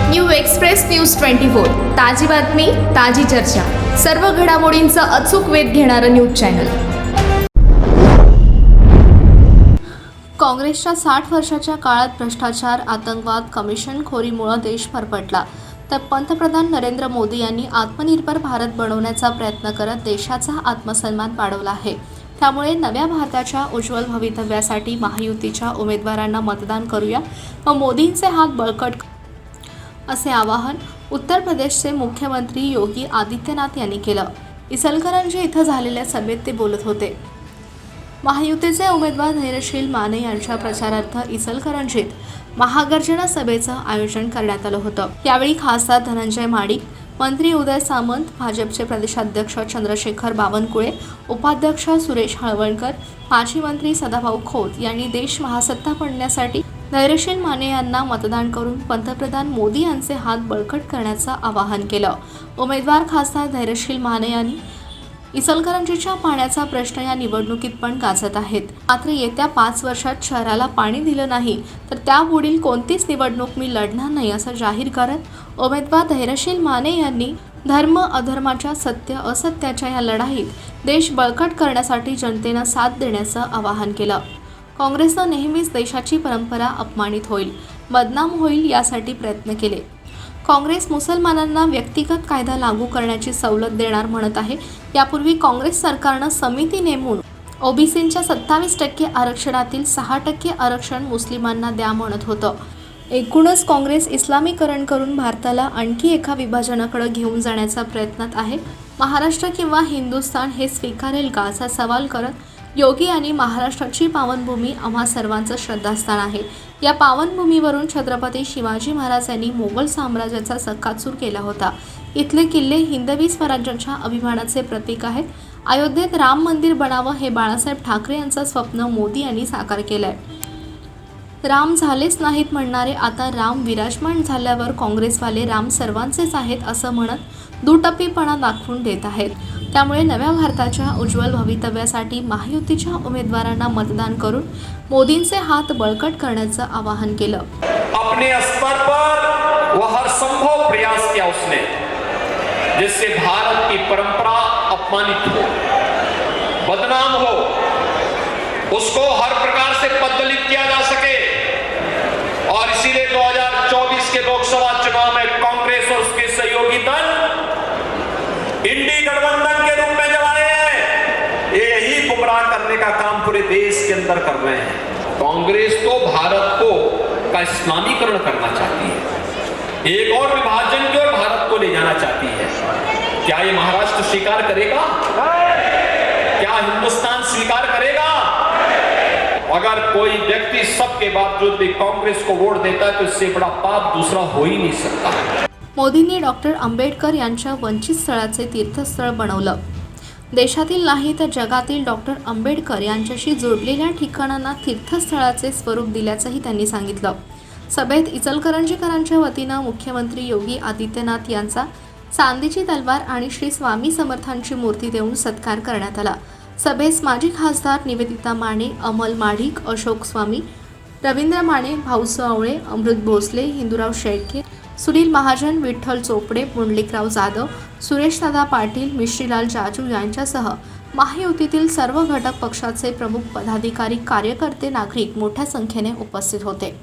New express news 24 ताजी बातमी ताजी चर्चा सर्व घडामोडींचा अचूक वेध घेणारं न्यूज चॅनल। काँग्रेसच्या 60 वर्षाच्या काळात भ्रष्टाचार, आतंकवाद, कमिशनखोरीमुळे देश फरफटला, तर पंतप्रधान नरेंद्र मोदी यांनी आत्मनिर्भर भारत बनवण्याचा प्रयत्न करत देशाचा आत्मसन्मान वाढवला आहे। त्यामुळे नव्या भारताच्या उज्ज्वल भवितव्यासाठी महायुतीच्या उमेदवारांना मतदान करूया व मोदींचे हात बळकट असे आवाहन उत्तर प्रदेशचे मुख्यमंत्री योगी आदित्यनाथ यांनी केलं। इचलकरंजी इथं झालेल्या सभेत ते बोलत होते। महायुतीचे उमेदवार धैर्यशील माने यांच्या प्रचारार्थ इचलकरंजीत महागर्जना सभेचं आयोजन करण्यात आलं होतं। यावेळी खासदार धनंजय माडिक, मंत्री उदय सामंत, भाजपचे प्रदेशाध्यक्ष चंद्रशेखर बावनकुळे, उपाध्यक्ष सुरेश हळवणकर, माजी मंत्री सदाभाऊ खोत यांनी देश महासत्ता बनण्यासाठी धैर्यशील माने यांना मतदान करून पंतप्रधान मोदी यांचे हात बळकट करण्याचं आवाहन केलं। उमेदवार खासदार धैर्यशील माने यांनी इचलकरंजीच्या पाण्याचा प्रश्न या निवडणुकीत पण गाजत आहेत। मात्र येत्या 5 वर्षात शहराला पाणी दिलं नाही तर त्यापुढील कोणतीच निवडणूक मी लढणार नाही असं जाहीर करत उमेदवार धैर्यशील माने यांनी धर्म अधर्माच्या, सत्य असत्याच्या या लढाईत देश बळकट करण्यासाठी जनतेनं साथ देण्याचं आवाहन केलं। काँग्रेसनं नेहमीच देशाची परंपरा अपमानित होईल, बदनाम होईल यासाठी प्रयत्न केले। काँग्रेस मुसलमानांना व्यक्तिगत कायदा लागू करण्याची सवलत देणार म्हणत आहे। यापूर्वी काँग्रेस सरकारनं समिती नेमून ओबीसींच्या 27% आरक्षणातील 6% आरक्षण मुस्लिमांना द्या म्हणत होतं। एकूणच काँग्रेस इस्लामीकरण करून भारताला आणखी एका विभाजनाकडे घेऊन जाण्याच्या प्रयत्नात आहे। महाराष्ट्र किंवा हिंदुस्थान हे स्वीकारेल का असा सवाल करत योगी यांनी महाराष्ट्राची पावनभूमी आम्हा सर्वांचं श्रद्धास्थान आहे। या पावनभूमीवरून छत्रपती शिवाजी महाराज यांनी मोगल साम्राज्याचा सखाचूर केला होता। इथले किल्ले हिंदवी स्वराज्याच्या अभिमानाचे प्रतीक आहेत। अयोध्येत राम मंदिर बनावं हे बाळासाहेब ठाकरे यांचं स्वप्न मोदी यांनी साकार केलंय। राम झालेच नाहीत म्हणणारे आता राम विराजमान झाल्यावर काँग्रेसवाले राम सर्वांचेच आहेत असं म्हणत दुटप्पीपणा दाखवून देत आहेत। त्यामुळे नव्या भारताच्या उज्ज्वल भवितव्यासाठी महायुतीच्या उमेदवारांना मतदान करून मोदींचे हात बळकट करण्याचं आवाहन केलं। अपने स्तर पर वह हर संभव प्रयास किया उसने जिससे भारत की परंपरा अपमानित हो, बदनाम हो, उसको हर प्रकार से पददलित किया जा सके। और इसीलिए 2024 के लोकसभा चुनाव में कांग्रेस और उसके सहयोगी दल इंडी गठबंधन के रूप में जब आए हैं, ये यही गुमराह करने का काम पूरे देश के अंदर कर रहे हैं। कांग्रेस तो भारत को का इस्लामीकरण करना चाहती है, एक और विभाजन की ओर भारत को ले जाना चाहती है। क्या ये महाराष्ट्र स्वीकार करेगा? क्या हिंदुस्तान स्वीकार करेगा? अगर कोई व्यक्ति सबके बावजूद भी कांग्रेस को वोट देता है तो इससे बड़ा पाप दूसरा हो ही नहीं सकता। मोदींनी डॉक्टर आंबेडकर यांच्या वंचित स्थळाचे तीर्थस्थळ बनवलं। देशातील नाही तर जगातील डॉक्टर आंबेडकर यांच्याशी जोडलेल्या ठिकाणांना तीर्थस्थळाचे स्वरूप दिल्याचंही त्यांनी सांगितलं। सभेत इचलकरंजीकरांच्या वतीनं मुख्यमंत्री योगी आदित्यनाथ यांचा चांदीची तलवार आणि श्री स्वामी समर्थांची मूर्ती देऊन सत्कार करण्यात आला। सभेस माजी खासदार निवेदिता माने, अमल माडिक, अशोक स्वामी, रवींद्र माने, भाऊसो आवळे, अमृत भोसले, हिंदूराव शेळके, सुनील महाजन, विठ्ठल चोपडे, पुंडलिकराव जाधव, सुरेशदादा पाटील, मिश्रीलाल जाजू यांच्यासह महायुतीतील सर्व घटक पक्षाचे प्रमुख पदाधिकारी, कार्यकर्ते, नागरिक मोठ्या संख्येने उपस्थित होते।